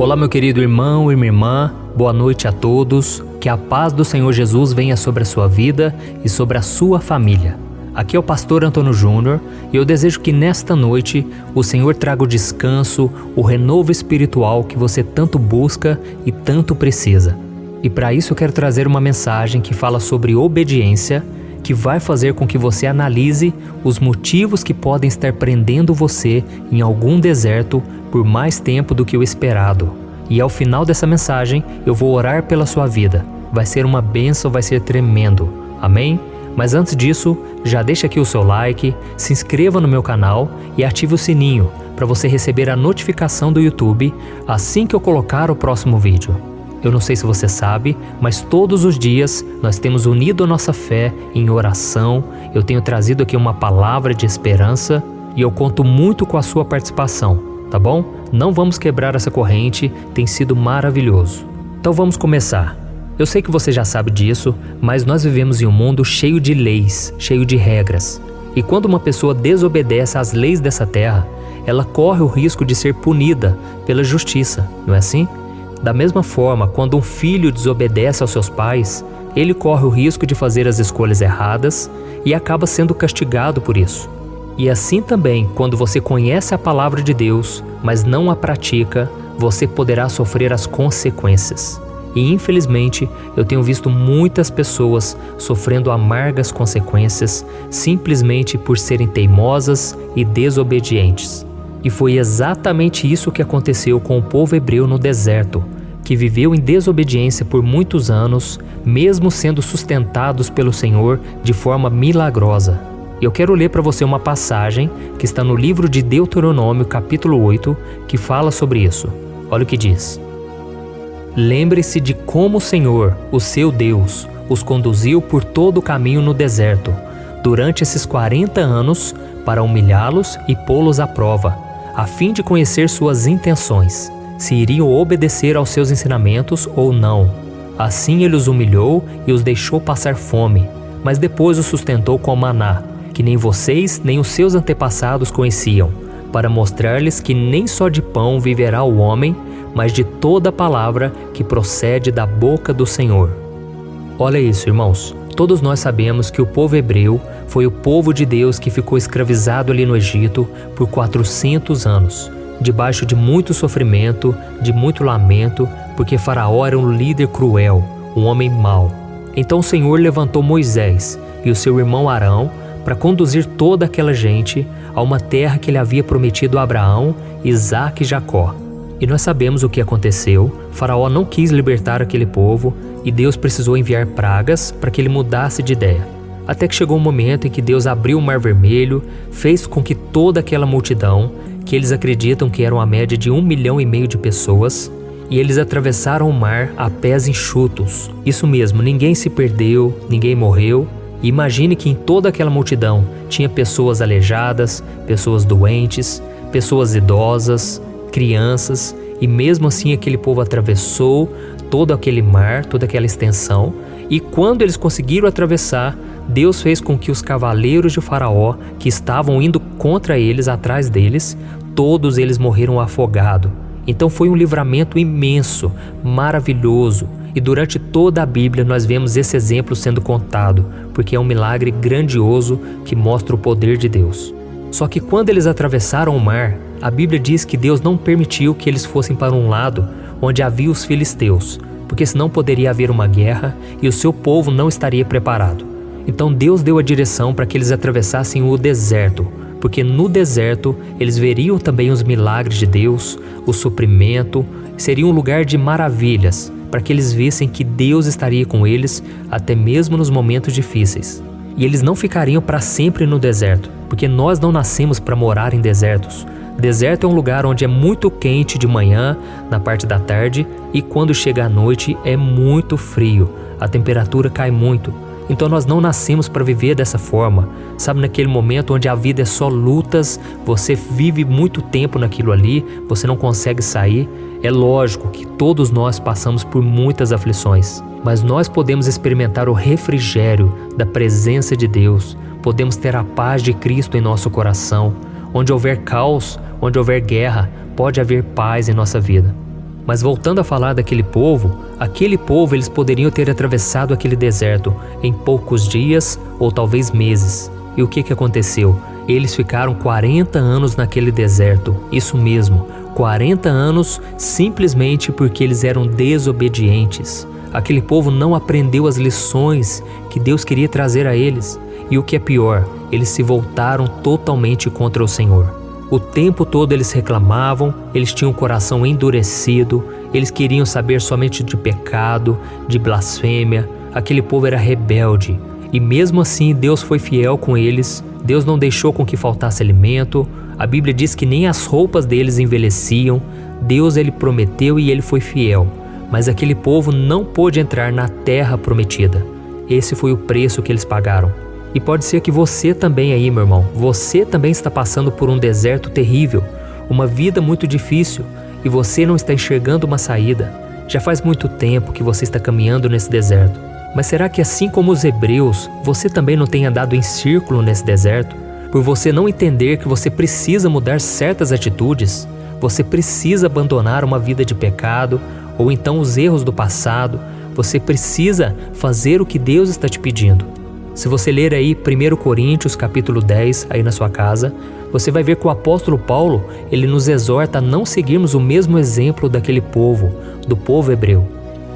Olá, meu querido irmão e minha irmã, boa noite a todos. Que a paz do Senhor Jesus venha sobre a sua vida e sobre a sua família. Aqui é o pastor Antônio Júnior e eu desejo que nesta noite o Senhor traga o descanso, o renovo espiritual que você tanto busca e tanto precisa. E para isso eu quero trazer uma mensagem que fala sobre obediência, que vai fazer com que você analise os motivos que podem estar prendendo você em algum deserto por mais tempo do que o esperado. E ao final dessa mensagem eu vou orar pela sua vida. Vai ser uma bênção, vai ser tremendo. Amém? Mas antes disso, já deixa aqui o seu like, se inscreva no meu canal e ative o sininho para você receber a notificação do YouTube assim que eu colocar o próximo vídeo. Eu não sei se você sabe, mas todos os dias nós temos unido a nossa fé em oração. Eu tenho trazido aqui uma palavra de esperança e eu conto muito com a sua participação, tá bom? Não vamos quebrar essa corrente, tem sido maravilhoso. Então vamos começar. Eu sei que você já sabe disso, mas nós vivemos em um mundo cheio de leis, cheio de regras. E quando uma pessoa desobedece às leis dessa terra, ela corre o risco de ser punida pela justiça, não é assim? Da mesma forma, quando um filho desobedece aos seus pais, ele corre o risco de fazer as escolhas erradas e acaba sendo castigado por isso. E assim também, quando você conhece a palavra de Deus, mas não a pratica, você poderá sofrer as consequências. E infelizmente, eu tenho visto muitas pessoas sofrendo amargas consequências simplesmente por serem teimosas e desobedientes. E foi exatamente isso que aconteceu com o povo hebreu no deserto, que viveu em desobediência por muitos anos, mesmo sendo sustentados pelo Senhor de forma milagrosa. Eu quero ler para você uma passagem que está no livro de Deuteronômio, capítulo 8, que fala sobre isso. Olha o que diz. Lembre-se de como o Senhor, o seu Deus, os conduziu por todo o caminho no deserto, durante esses 40 anos, para humilhá-los e pô-los à prova, a fim de conhecer suas intenções, se iriam obedecer aos seus ensinamentos ou não. Assim ele os humilhou e os deixou passar fome, mas depois os sustentou com maná, que nem vocês nem os seus antepassados conheciam, para mostrar-lhes que nem só de pão viverá o homem, mas de toda palavra que procede da boca do Senhor. Olha isso, irmãos. Todos nós sabemos que o povo hebreu foi o povo de Deus que ficou escravizado ali no Egito por 400 anos, debaixo de muito sofrimento, de muito lamento, porque Faraó era um líder cruel, um homem mau. Então o Senhor levantou Moisés e o seu irmão Arão para conduzir toda aquela gente a uma terra que ele havia prometido a Abraão, Isaque e Jacó. E nós sabemos o que aconteceu. Faraó não quis libertar aquele povo e Deus precisou enviar pragas para que ele mudasse de ideia. Até que chegou um momento em que Deus abriu o Mar Vermelho, fez com que toda aquela multidão, que eles acreditam que eram a média de 1,5 milhão de pessoas, e eles atravessaram o mar a pés enxutos. Isso mesmo, ninguém se perdeu, ninguém morreu. E imagine que em toda aquela multidão tinha pessoas aleijadas, pessoas doentes, pessoas idosas, crianças, e mesmo assim aquele povo atravessou todo aquele mar, toda aquela extensão, e quando eles conseguiram atravessar, Deus fez com que os cavaleiros de Faraó, que estavam indo contra eles, atrás deles, todos eles morreram afogados. Então foi um livramento imenso, maravilhoso, e durante toda a Bíblia nós vemos esse exemplo sendo contado, porque é um milagre grandioso que mostra o poder de Deus. Só que quando eles atravessaram o mar, a Bíblia diz que Deus não permitiu que eles fossem para um lado onde havia os filisteus, porque senão poderia haver uma guerra e o seu povo não estaria preparado. Então Deus deu a direção para que eles atravessassem o deserto, porque no deserto eles veriam também os milagres de Deus, o suprimento, seria um lugar de maravilhas, para que eles vissem que Deus estaria com eles até mesmo nos momentos difíceis. E eles não ficariam para sempre no deserto, porque nós não nascemos para morar em desertos. Deserto é um lugar onde é muito quente de manhã, na parte da tarde, e quando chega a noite é muito frio, a temperatura cai muito. Então nós não nascemos para viver dessa forma, sabe, naquele momento onde a vida é só lutas, você vive muito tempo naquilo ali, você não consegue sair. É lógico que todos nós passamos por muitas aflições, mas nós podemos experimentar o refrigério da presença de Deus, podemos ter a paz de Cristo em nosso coração. Onde houver caos, onde houver guerra, pode haver paz em nossa vida. Mas voltando a falar daquele povo, eles poderiam ter atravessado aquele deserto em poucos dias ou talvez meses. E o que aconteceu? Eles ficaram 40 anos naquele deserto, isso mesmo, 40 anos simplesmente porque eles eram desobedientes. Aquele povo não aprendeu as lições que Deus queria trazer a eles. E o que é pior, eles se voltaram totalmente contra o Senhor. O tempo todo eles reclamavam, eles tinham o coração endurecido, eles queriam saber somente de pecado, de blasfêmia. Aquele povo era rebelde. E mesmo assim Deus foi fiel com eles, Deus não deixou com que faltasse alimento. A Bíblia diz que nem as roupas deles envelheciam. Deus ele prometeu e ele foi fiel. Mas aquele povo não pôde entrar na terra prometida. Esse foi o preço que eles pagaram. E pode ser que você também aí, meu irmão, você também está passando por um deserto terrível, uma vida muito difícil, e você não está enxergando uma saída. Já faz muito tempo que você está caminhando nesse deserto. Mas será que assim como os hebreus, você também não tem andado em círculo nesse deserto? Por você não entender que você precisa mudar certas atitudes, você precisa abandonar uma vida de pecado, ou então os erros do passado, você precisa fazer o que Deus está te pedindo. Se você ler aí 1 Coríntios capítulo 10 aí na sua casa, você vai ver que o apóstolo Paulo, ele nos exorta a não seguirmos o mesmo exemplo daquele povo, do povo hebreu.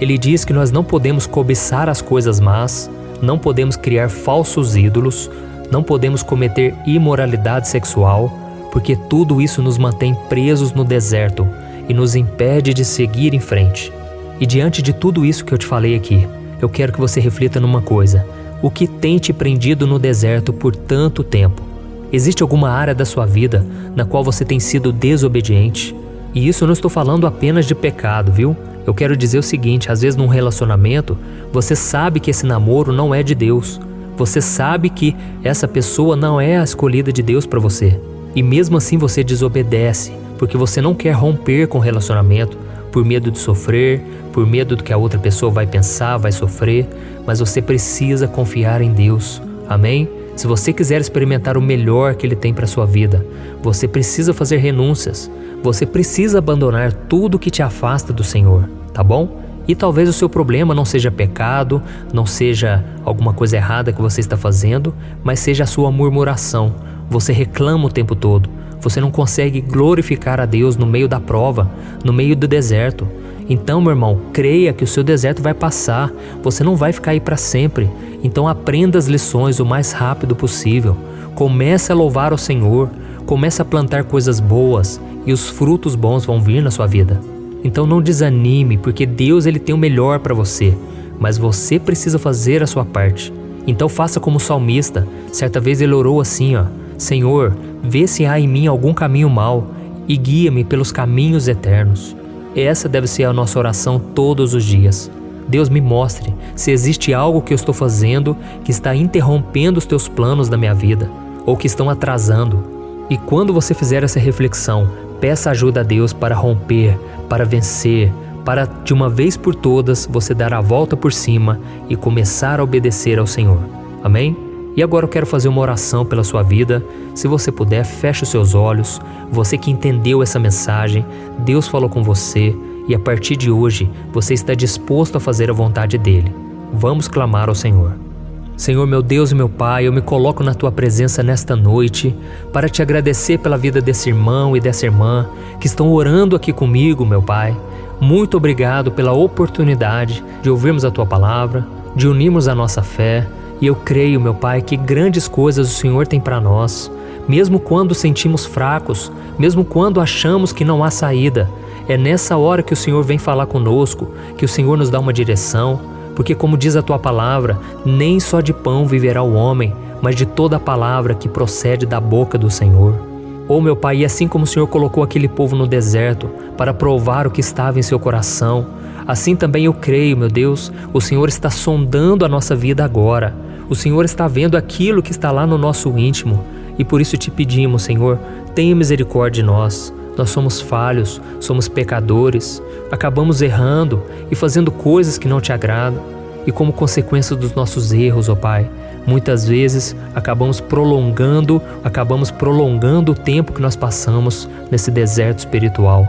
Ele diz que nós não podemos cobiçar as coisas más, não podemos criar falsos ídolos, não podemos cometer imoralidade sexual, porque tudo isso nos mantém presos no deserto e nos impede de seguir em frente. E diante de tudo isso que eu te falei aqui, eu quero que você reflita numa coisa. O que tem te prendido no deserto por tanto tempo? Existe alguma área da sua vida na qual você tem sido desobediente? E isso eu não estou falando apenas de pecado, viu? Eu quero dizer o seguinte, às vezes num relacionamento, você sabe que esse namoro não é de Deus. Você sabe que essa pessoa não é a escolhida de Deus para você. E mesmo assim você desobedece, porque você não quer romper com o relacionamento, por medo de sofrer, por medo do que a outra pessoa vai pensar, vai sofrer, mas você precisa confiar em Deus, amém? Se você quiser experimentar o melhor que Ele tem para a sua vida, você precisa fazer renúncias, você precisa abandonar tudo que te afasta do Senhor, tá bom? E talvez o seu problema não seja pecado, não seja alguma coisa errada que você está fazendo, mas seja a sua murmuração. Você reclama o tempo todo. Você não consegue glorificar a Deus no meio da prova, no meio do deserto. Então, meu irmão, creia que o seu deserto vai passar. Você não vai ficar aí para sempre. Então aprenda as lições o mais rápido possível. Comece a louvar o Senhor. Comece a plantar coisas boas e os frutos bons vão vir na sua vida. Então não desanime, porque Deus ele tem o melhor para você. Mas você precisa fazer a sua parte. Então faça como o salmista. Certa vez ele orou assim, Senhor, vê se há em mim algum caminho mau e guia-me pelos caminhos eternos. Essa deve ser a nossa oração todos os dias. Deus, me mostre se existe algo que eu estou fazendo que está interrompendo os teus planos da minha vida ou que estão atrasando. E quando você fizer essa reflexão, peça ajuda a Deus para romper, para vencer, para de uma vez por todas você dar a volta por cima e começar a obedecer ao Senhor. Amém? E agora eu quero fazer uma oração pela sua vida. Se você puder, feche os seus olhos. Você que entendeu essa mensagem, Deus falou com você e a partir de hoje você está disposto a fazer a vontade dEle. Vamos clamar ao Senhor. Senhor, meu Deus e meu Pai, eu me coloco na Tua presença nesta noite para Te agradecer pela vida desse irmão e dessa irmã que estão orando aqui comigo, meu Pai. Muito obrigado pela oportunidade de ouvirmos a Tua palavra, de unirmos a nossa fé. E eu creio, meu Pai, que grandes coisas o Senhor tem para nós, mesmo quando sentimos fracos, mesmo quando achamos que não há saída. É nessa hora que o Senhor vem falar conosco, que o Senhor nos dá uma direção, porque como diz a Tua palavra, nem só de pão viverá o homem, mas de toda a palavra que procede da boca do Senhor. Oh, meu Pai, e assim como o Senhor colocou aquele povo no deserto para provar o que estava em seu coração, assim também eu creio, meu Deus, o Senhor está sondando a nossa vida agora. O Senhor está vendo aquilo que está lá no nosso íntimo e por isso te pedimos, Senhor, tenha misericórdia de nós. Nós somos falhos, somos pecadores, acabamos errando e fazendo coisas que não te agradam. E como consequência dos nossos erros, ó Pai, muitas vezes acabamos prolongando o tempo que nós passamos nesse deserto espiritual.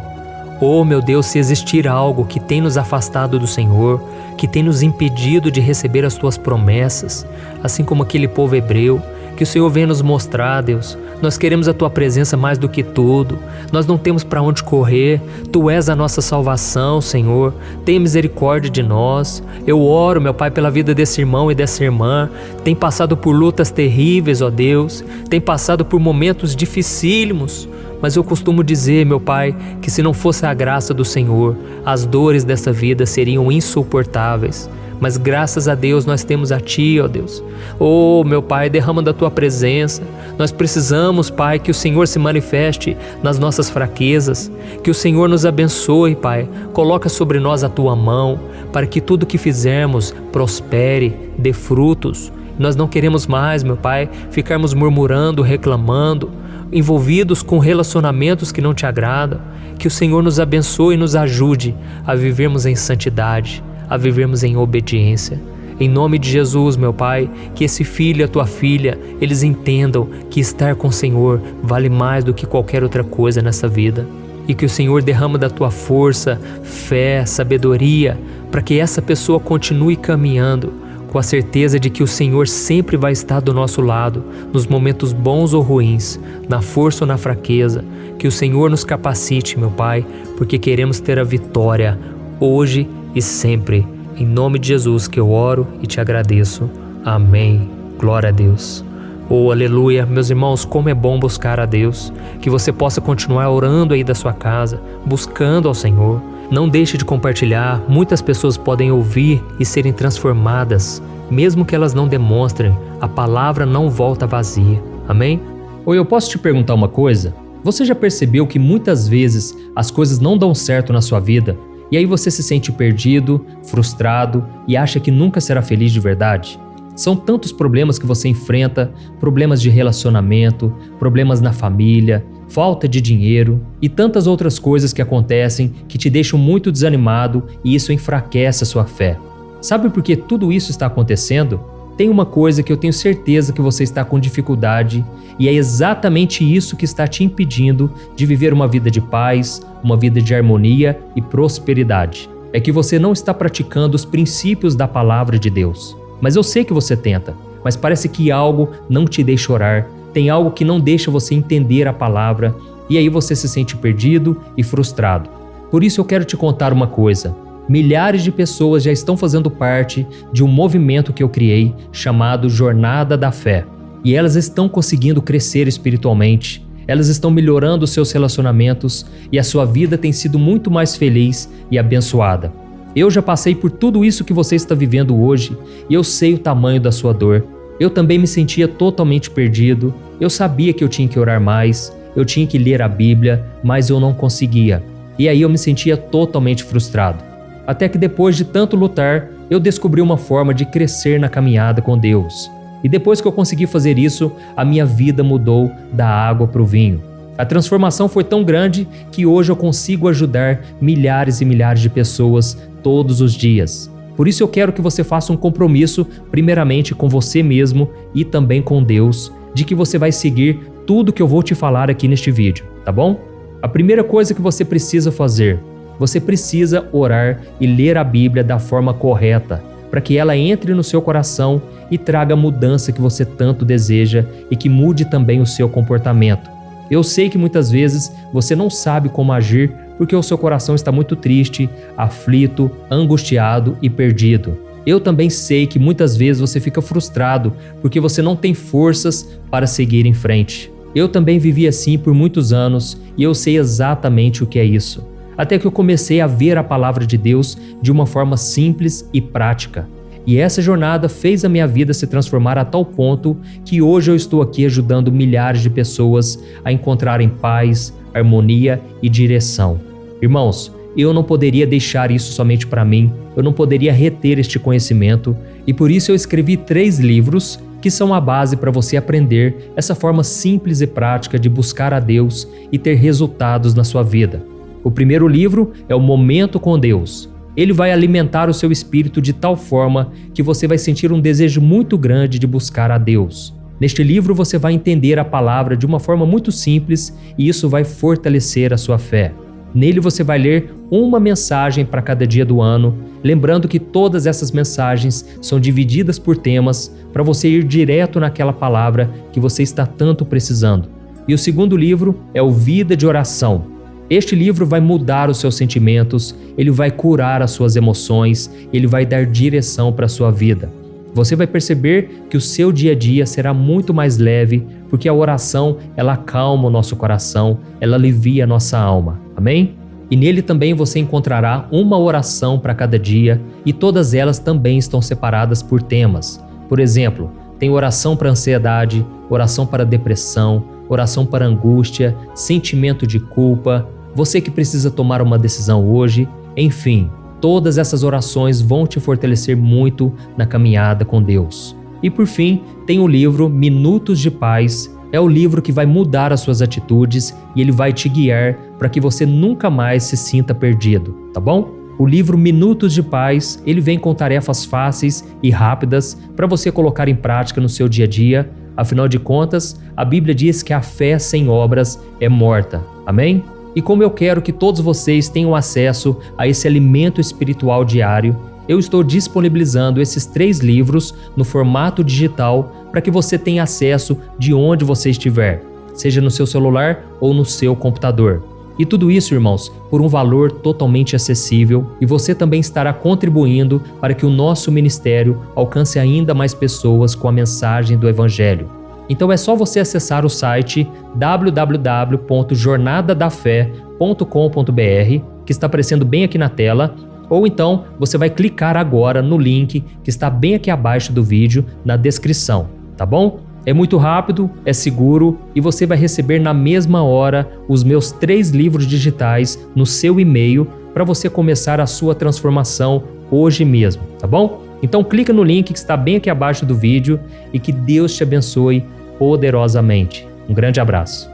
Oh, meu Deus, se existir algo que tem nos afastado do Senhor, que tem nos impedido de receber as Tuas promessas, assim como aquele povo hebreu, que o Senhor venha nos mostrar, Deus. Nós queremos a Tua presença mais do que tudo. Nós não temos para onde correr. Tu és a nossa salvação, Senhor. Tenha misericórdia de nós. Eu oro, meu Pai, pela vida desse irmão e dessa irmã. Tem passado por lutas terríveis, ó Deus. Tem passado por momentos dificílimos. Mas eu costumo dizer, meu Pai, que se não fosse a graça do Senhor, as dores dessa vida seriam insuportáveis. Mas graças a Deus nós temos a Ti, ó Deus. Oh, meu Pai, derrama da Tua presença. Nós precisamos, Pai, que o Senhor se manifeste nas nossas fraquezas. Que o Senhor nos abençoe, Pai. Coloca sobre nós a Tua mão, para que tudo que fizermos prospere, dê frutos. Nós não queremos mais, meu Pai, ficarmos murmurando, reclamando, envolvidos com relacionamentos que não Te agradam. Que o Senhor nos abençoe e nos ajude a vivermos em santidade, a vivermos em obediência. Em nome de Jesus, meu Pai, que esse filho e a Tua filha, eles entendam que estar com o Senhor vale mais do que qualquer outra coisa nessa vida. E que o Senhor derrama da Tua força, fé, sabedoria, para que essa pessoa continue caminhando com a certeza de que o Senhor sempre vai estar do nosso lado, nos momentos bons ou ruins, na força ou na fraqueza. Que o Senhor nos capacite, meu Pai, porque queremos ter a vitória hoje e sempre. Em nome de Jesus que eu oro e Te agradeço. Amém. Glória a Deus. Oh, aleluia. Meus irmãos, como é bom buscar a Deus. Que você possa continuar orando aí da sua casa, buscando ao Senhor. Não deixe de compartilhar. Muitas pessoas podem ouvir e serem transformadas. Mesmo que elas não demonstrem, a palavra não volta vazia. Amém? Ou eu posso te perguntar uma coisa? Você já percebeu que muitas vezes as coisas não dão certo na sua vida? E aí você se sente perdido, frustrado e acha que nunca será feliz de verdade? São tantos problemas que você enfrenta, problemas de relacionamento, problemas na família, falta de dinheiro e tantas outras coisas que acontecem que te deixam muito desanimado e isso enfraquece a sua fé. Sabe por que tudo isso está acontecendo? Tem uma coisa que eu tenho certeza que você está com dificuldade e é exatamente isso que está te impedindo de viver uma vida de paz, uma vida de harmonia e prosperidade. É que você não está praticando os princípios da palavra de Deus. Mas eu sei que você tenta, mas parece que algo não te deixa orar, tem algo que não deixa você entender a palavra e aí você se sente perdido e frustrado. Por isso eu quero te contar uma coisa. Milhares de pessoas já estão fazendo parte de um movimento que eu criei chamado Jornada da Fé. E elas estão conseguindo crescer espiritualmente, elas estão melhorando os seus relacionamentos e a sua vida tem sido muito mais feliz e abençoada. Eu já passei por tudo isso que você está vivendo hoje e eu sei o tamanho da sua dor. Eu também me sentia totalmente perdido, eu sabia que eu tinha que orar mais, eu tinha que ler a Bíblia, mas eu não conseguia. E aí eu me sentia totalmente frustrado. Até que depois de tanto lutar, eu descobri uma forma de crescer na caminhada com Deus. E depois que eu consegui fazer isso, a minha vida mudou da água para o vinho. A transformação foi tão grande que hoje eu consigo ajudar milhares e milhares de pessoas todos os dias. Por isso eu quero que você faça um compromisso, primeiramente com você mesmo e também com Deus, de que você vai seguir tudo que eu vou te falar aqui neste vídeo, tá bom? A primeira coisa que você precisa fazer, você precisa orar e ler a Bíblia da forma correta, para que ela entre no seu coração e traga a mudança que você tanto deseja e que mude também o seu comportamento. Eu sei que muitas vezes você não sabe como agir porque o seu coração está muito triste, aflito, angustiado e perdido. Eu também sei que muitas vezes você fica frustrado porque você não tem forças para seguir em frente. Eu também vivi assim por muitos anos e eu sei exatamente o que é isso. Até que eu comecei a ver a palavra de Deus de uma forma simples e prática. E essa jornada fez a minha vida se transformar a tal ponto que hoje eu estou aqui ajudando milhares de pessoas a encontrarem paz, harmonia e direção. Irmãos, eu não poderia deixar isso somente para mim, eu não poderia reter este conhecimento e por isso eu escrevi 3 livros que são a base para você aprender essa forma simples e prática de buscar a Deus e ter resultados na sua vida. O primeiro livro é o Momento com Deus. Ele vai alimentar o seu espírito de tal forma que você vai sentir um desejo muito grande de buscar a Deus. Neste livro você vai entender a palavra de uma forma muito simples e isso vai fortalecer a sua fé. Nele você vai ler uma mensagem para cada dia do ano, lembrando que todas essas mensagens são divididas por temas para você ir direto naquela palavra que você está tanto precisando. E o segundo livro é o Vida de Oração. Este livro vai mudar os seus sentimentos, ele vai curar as suas emoções, ele vai dar direção para a sua vida. Você vai perceber que o seu dia a dia será muito mais leve, porque a oração, ela acalma o nosso coração, ela alivia a nossa alma. Amém? E nele também você encontrará uma oração para cada dia, e todas elas também estão separadas por temas. Por exemplo, tem oração para ansiedade, oração para depressão, oração para angústia, sentimento de culpa, você que precisa tomar uma decisão hoje, enfim. Todas essas orações vão te fortalecer muito na caminhada com Deus. E por fim, tem o livro Minutos de Paz. É o livro que vai mudar as suas atitudes e ele vai te guiar para que você nunca mais se sinta perdido, tá bom? O livro Minutos de Paz, ele vem com tarefas fáceis e rápidas para você colocar em prática no seu dia a dia. Afinal de contas, a Bíblia diz que a fé sem obras é morta. Amém? E como eu quero que todos vocês tenham acesso a esse alimento espiritual diário, eu estou disponibilizando esses 3 livros no formato digital para que você tenha acesso de onde você estiver, seja no seu celular ou no seu computador. E tudo isso, irmãos, por um valor totalmente acessível, e você também estará contribuindo para que o nosso ministério alcance ainda mais pessoas com a mensagem do Evangelho. Então é só você acessar o site www.jornadadafé.com.br, que está aparecendo bem aqui na tela, ou então você vai clicar agora no link que está bem aqui abaixo do vídeo, na descrição, tá bom? É muito rápido, é seguro e você vai receber na mesma hora os meus 3 livros digitais no seu e-mail para você começar a sua transformação hoje mesmo, tá bom? Então clica no link que está bem aqui abaixo do vídeo e que Deus te abençoe poderosamente. Um grande abraço.